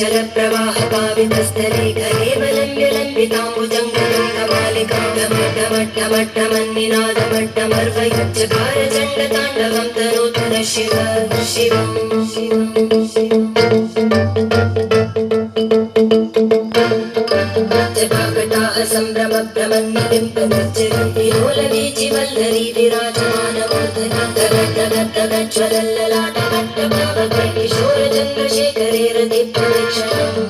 जलप्रवाहपावितस्थले घलेवलम्ब्यलम्बिताम्बुजङ्गमकमालिकामट्टमट्टमट्टमन्निनादमट्टमर्वयुज्जकारचण्डताण्डवं तनोतु नः शिव शिवं जपाकटाः सम्भ्रमभ्रमन्निलिम्पनिर्जरीलोलवीचिवल्लरी विराजमानमूर्धनि किशोरचन्द्रशेखरे रतिप्रवीक्षणम्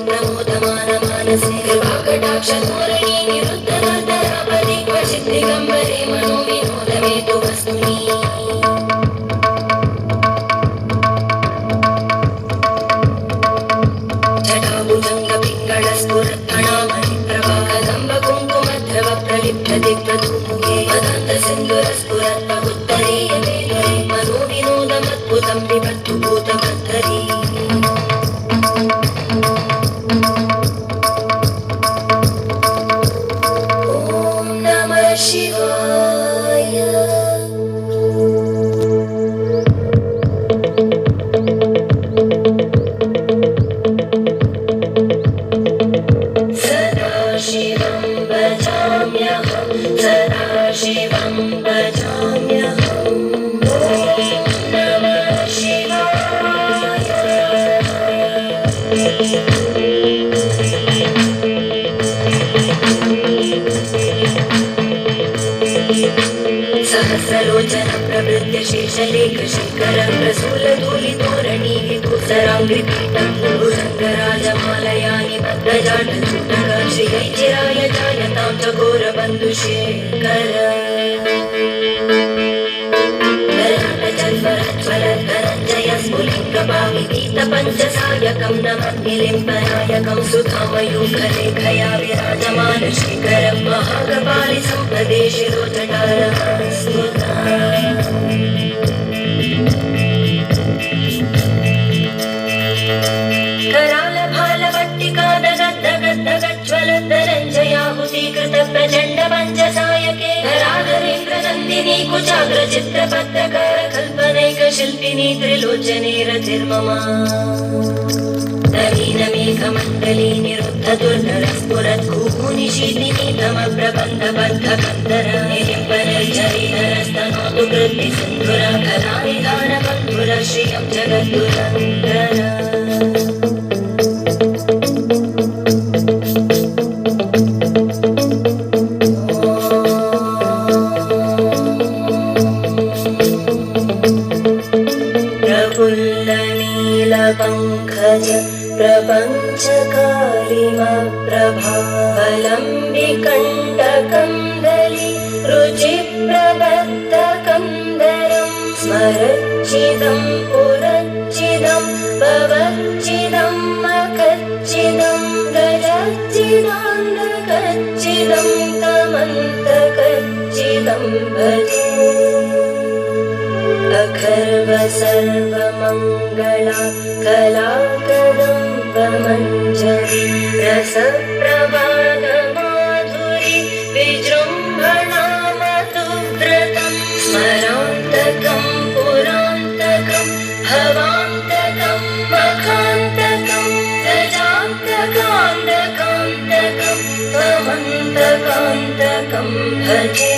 प्रमोदमानमानसे कृपाकटाक्षधोरणी निरुद्धवर्धनापदि क्वचित् दिगम्बरे मनोविनोदमेतु वस्तुनि जटाभुजङ्गपिङ्गळस्फुरत्कणामणिप्रभाकदम्बकुङ्कुमद्रवप्रलिप्तदिग्धधूमुखे मदन्तसिन्धुरस्फुरत्पगुत्तरीयमेलुरे मनोविनोदमद्भुतं विभक्तु भूतकद्धरी शिवाय सदाशिवं भजाम्यहं सदाशिवं भजाम्यहं नमः शिवाय सहस्रलोचन प्रवृत्य शेषलेखशिखर प्रसूलधूलितोरणी विभूसराङ्घ्रिपीठं भुजङ्गराजमालयानि भद्रजाटचूटक श्रियैचिराय जायतां चकोरबन्धुशेखर स्फुलिङ्गपाविनीतपञ्चसायकं नमन्निलिम्पनायकं सुधामयूखलेखया विराजमानशेखरं महाकपालि सम्पदे शिरोजटारस्तुता करालभालवट्टिकादगद्दगद्दगज्ज्वलद्धनञ्जयाहुतीकृत प्रचण्ड पञ्चसायके धराधरेन्द्रनन्दिनी कुचाग्रचित्रपत्रकार कल्पनैकशिल्पिनी त्रिलोचने रतिर्ममा नवीनमेघमण्डली निरुद्धदुर्धरस्फुरत्कुहूनिशीलिनी तमप्रबन्धबद्धकन्दर निलिम्पनैर्जरीधरस्तनोतु कृद्धिसिन्धुर कलानिधानबन्धुर श्रियं जगद्दुरन्तर प्रफुल्लनीलपङ्कज प्रपञ्चकालिमप्रभावलम्बिकण्टकन्दली रुचिप्रबद्धकन्दरं स्मरच्चिदं पुरच्चिदं भवच्चिदं मखच्चिदं गजच्चिदान्तकच्चिदं तमन्तकच्चिदं भजे अखर्व सर्वमङ्गला कलाकदम्बमञ्जरी रसप्रवाहमाधुरी विजृम्भणामतुव्रतं स्मरान्तकं पुरान्तकं भवान्तकं मखान्तकं गजान्तकान्तकान्तकं त्वमन्तकान्तकं भजे